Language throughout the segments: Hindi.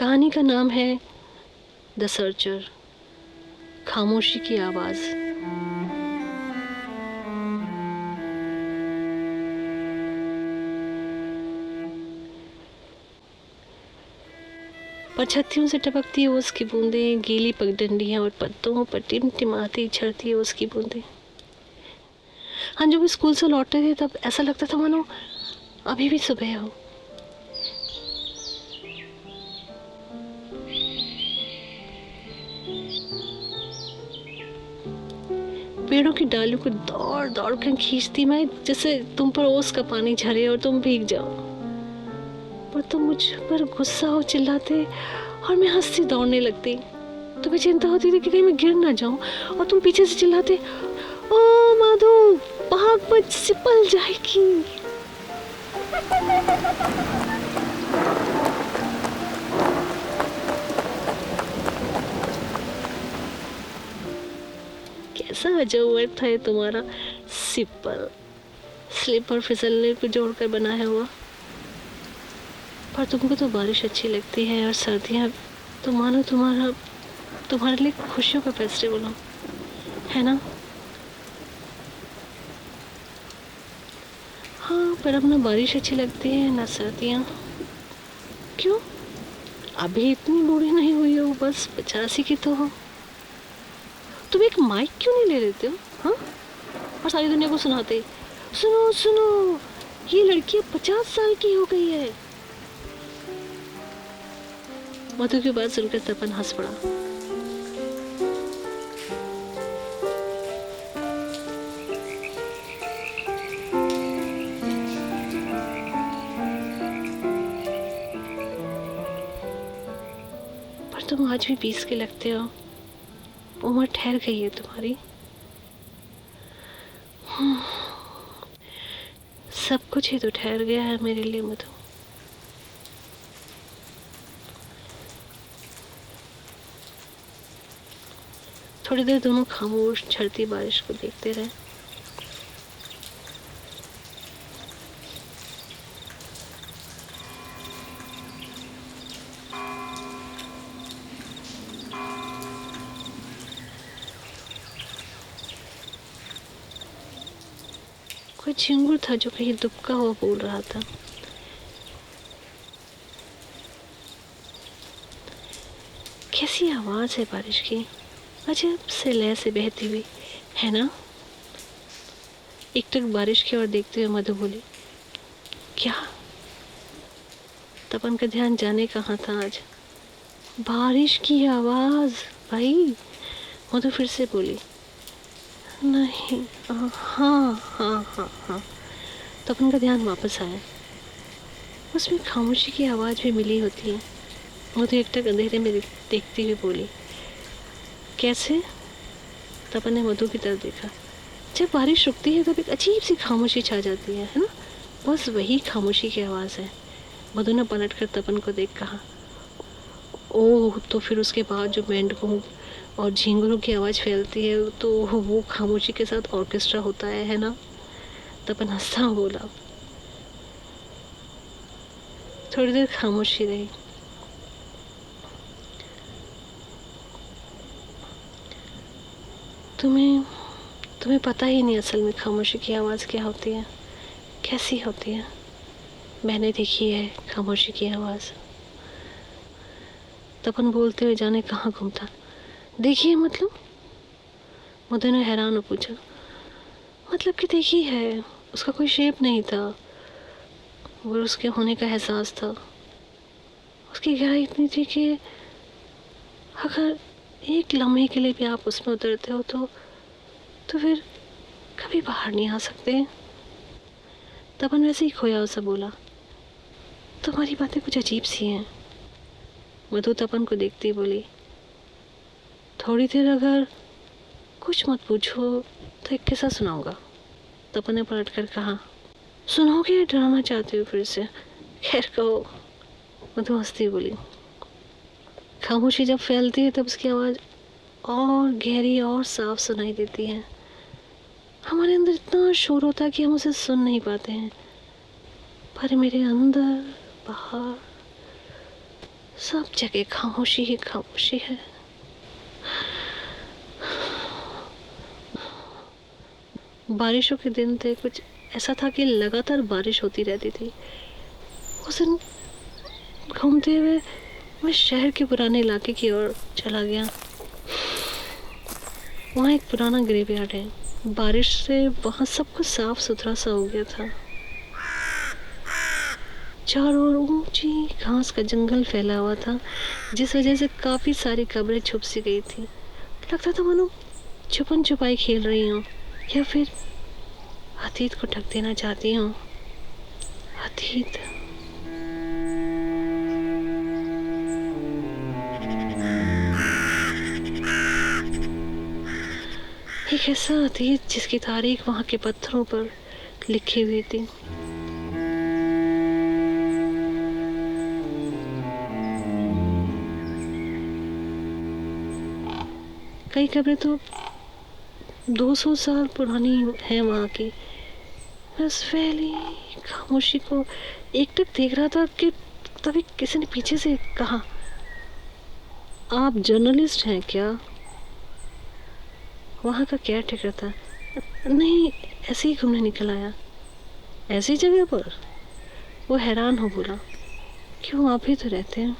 कहानी का नाम है द सर्चर, खामोशी की आवाज़। परछत्तियों से टपकती है उसकी बूंदें, गीली पगडंडियां और पत्तों पर टिमटिमाती झड़ती है उसकी बूंदें। हाँ, जब स्कूल से लौटते थे तब ऐसा लगता था मानो अभी भी सुबह हो। पेड़ों की डालियों को दौड़ दौड़ कर खींचती मैं, जैसे तुम पर ओस का पानी झरे और तुम भीग जाओ, पर तुम मुझ पर गुस्सा हो चिल्लाते और मैं हंसती दौड़ने लगती। तुम्हें चिंता होती थी कि कहीं मैं गिर ना जाऊं और तुम पीछे से चिल्लाते, ओ माधु भाग मत, सिपल जाएगी। कैसा अजब वर्ड था ये तुम्हारा, सिपल। स्लीपर फिसलने को जोड़कर बनाया हुआ। पर तुमको तो बारिश अच्छी लगती है और सर्दियाँ तो मानो तुम्हारे लिए खुशियों का फेस्टिवल हो, है ना? हाँ, पर अब ना बारिश अच्छी लगती है ना सर्दियाँ। क्यों? अभी इतनी बूढ़ी नहीं हुई हो, बस 85 की तो हो। तुम एक माइक क्यों नहीं ले लेते हो, हाँ? और सारी दुनिया को सुनाते, सुनो सुनो ये लड़की 50 साल की हो गई है। मधु की बात सुनकर तपन हंस पड़ा। पर तुम आज भी 20 के लगते हो, उम्र ठहर गई है तुम्हारी। सब कुछ ही तो ठहर गया है मेरे लिए मधु। थोड़ी देर दोनों खामोश झड़ती बारिश को देखते रहे। कोई झिंगुर था जो कहीं दुबका हुआ बोल रहा था। कैसी आवाज है बारिश की, अजब से लय से बहती हुई, है ना? एकटक बारिश की ओर देखते हुए मधु बोली, क्या? तपन का ध्यान जाने कहाँ था आज। बारिश की आवाज भाई। मधु फिर से बोली, नहीं, हाँ हाँ हाँ हाँ। तपन का ध्यान वापस आया। उसमें खामोशी की आवाज भी मिली होती है। मधु एकटक अंधेरे में देखती हुई बोली, कैसे? तपन ने मधु की तरफ देखा। जब बारिश रुकती है तब एक अजीब सी खामोशी छा जाती है ना? बस वही खामोशी की आवाज़ है। मधु ने पलट कर तपन को देख कहा, ओह, तो फिर उसके बाद जो मेंढकों और झींगुरों की आवाज़ फैलती है तो वो खामोशी के साथ ऑर्केस्ट्रा होता है ना? तपन हंसता बोला। थोड़ी देर खामोशी रही। तुम्हें पता ही नहीं असल में खामोशी की आवाज़ क्या होती है, कैसी होती है। मैंने देखी है खामोशी की आवाज़। तपन बोलते हुए जाने कहाँ घूमता। देखिए मतलब? मधु ने हैरान हो पूछा। मतलब कि देखी है, उसका कोई शेप नहीं था, वो उसके होने का एहसास था। उसकी गहराई इतनी थी कि अगर एक लम्हे के लिए भी आप उसमें उतरते हो तो फिर कभी बाहर नहीं आ सकते। तपन वैसे ही खोया सा बोला, तुम्हारी बातें कुछ अजीब सी हैं। मधु तपन को देखती बोली, थोड़ी देर अगर कुछ मत पूछो तो एक किस्सा सुनाऊंगा। तपन ने पलट कर कहा, सुनाओगे या ड्रामा चाहते हो फिर से? खैर कहो। मधु हंसती बोली, खामोशी जब फैलती है तब उसकी आवाज़ और गहरी और साफ सुनाई देती है। हमारे अंदर इतना शोर होता है कि हम उसे सुन नहीं पाते हैं, पर मेरे अंदर बाहर सब जगह खामोशी ही खामोशी है। बारिशों के दिन थे, कुछ ऐसा था कि लगातार बारिश होती रहती थी। उस दिन घूमते हुए मैं शहर के पुराने इलाके की ओर चला गया। वहाँ एक पुराना ग्रेवयार्ड है। बारिश से वहाँ सब कुछ साफ सुथरा सा हो गया था। चारों ओर ऊंची घास का जंगल फैला हुआ था, जिस वजह से काफी सारी कब्रें छुप सी गई थी। लगता था मानो छुपन छुपाई खेल रही हूँ, या फिर अतीत को ढक देना चाहती हूँ। अतीत। एक ऐसा अतीत जिसकी तारीख वहाँ के पत्थरों पर लिखी हुई थी। कई कब्रें तो 200 साल पुरानी है वहाँ की। बस फैली खामोशी को एकटक देख रहा था कि तभी किसी ने पीछे से कहा, आप जर्नलिस्ट हैं क्या? वहाँ का केयर टेकर था। नहीं, ऐसे ही घूमने निकल आया। ऐसी जगह पर? वो हैरान हो बोला, क्यों आप ही तो रहते हैं।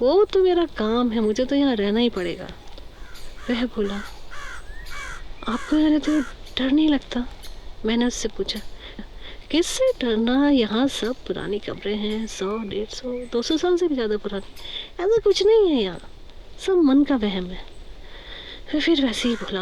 वो तो मेरा काम है, मुझे तो यहाँ रहना ही पड़ेगा। वह बोला, आपको यहाँ रहते हुए डर नहीं लगता? मैंने उससे पूछा। किससे डरना, यहाँ सब पुरानी कब्रें हैं, 100, 150, 200 साल से भी ज़्यादा पुरानी। ऐसा कुछ नहीं है यहाँ, सब मन का वहम है। फिर वैसे ही बोला,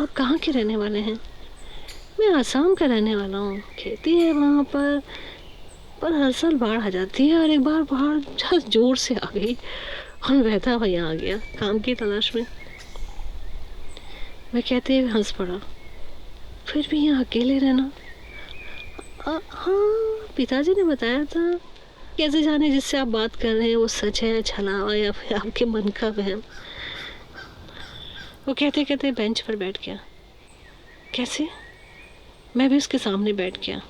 आप कहाँ के रहने वाले हैं? मैं आसाम का रहने वाला हूँ। खेती है वहाँ पर हर साल बाढ़ आ जाती है, और एक बार बाढ़ बहुत जोर से आ गई और बहता हुआ यहाँ आ गया काम की तलाश में। मैं कहते हुए हंस पड़ा, फिर भी यहाँ अकेले रहना? हाँ, पिताजी ने बताया था। कैसे जाने जिससे आप बात कर रहे हैं वो सच है, छलावा, या फिर आपके मन का वहम। वो कहते कहते बेंच पर बैठ गया। कैसे? मैं भी उसके सामने बैठ गया।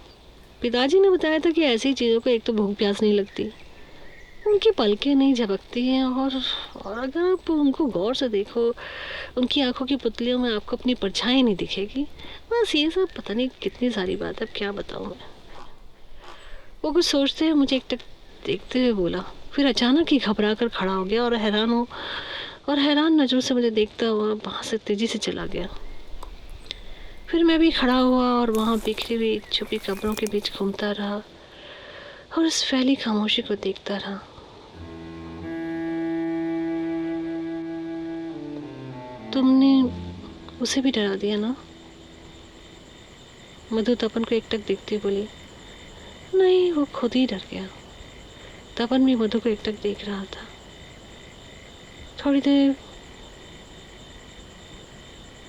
पिताजी ने बताया था कि ऐसी चीज़ों को एक तो भूख प्यास नहीं लगती, उनकी पलकें नहीं झपकती हैं, और अगर आप उनको गौर से देखो, उनकी आंखों की पुतलियों में आपको अपनी परछाई नहीं दिखेगी। बस ये सब पता नहीं कितनी सारी बात है, अब क्या बताऊँ मैं। वो कुछ सोचते हुए मुझे एकटक देखते हुए बोला, फिर अचानक ही घबरा कर खड़ा हो गया और हैरान नज़रों से मुझे देखता हुआ वहाँ से तेज़ी से चला गया। फिर मैं भी खड़ा हुआ और वहाँ बिखरी हुई छुपी कब्रों के बीच घूमता रहा और उस फैली खामोशी को देखता रहा। तुमने उसे भी डरा दिया ना? मधु तपन को एकटक देखती बोली। नहीं, वो खुद ही डर गया। तपन भी मधु को एकटक देख रहा था। थोड़ी देर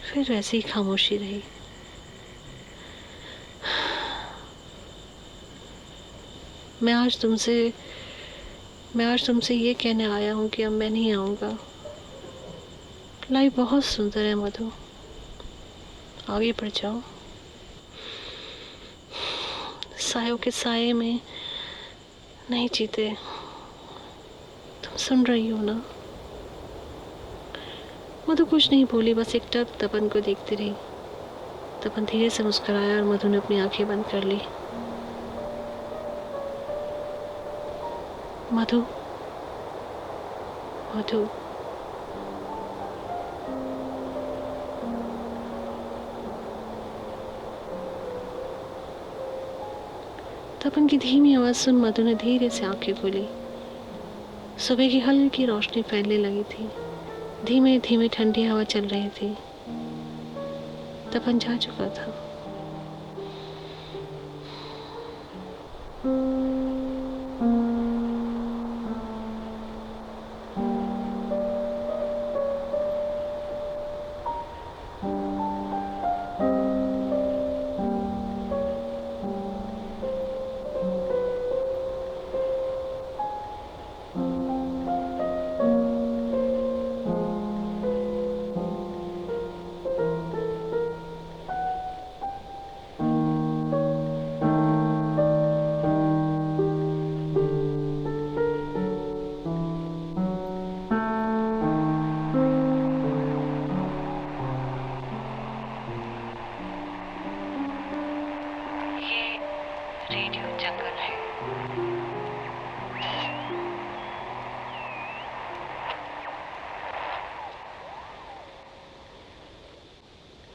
फिर वैसी ही खामोशी रही। मैं आज तुमसे ये कहने आया हूँ कि अब मैं नहीं आऊँगा। लाइफ बहुत सुंदर है मधु, आगे बढ़ जाओ। सायों के साये में नहीं जीते, तुम सुन रही हो ना? मधु कुछ नहीं बोली, बस एकटक तपन को देखती रही। तपन धीरे से मुस्कुराया और मधु ने अपनी आंखें बंद कर ली। मधु, मधु। तपन की धीमी आवाज सुन मधु ने धीरे से आंखें खोली। सुबह की हल्की रोशनी फैलने लगी थी। धीमे धीमे ठंडी हवा चल रही थी। तपन जा चुका था।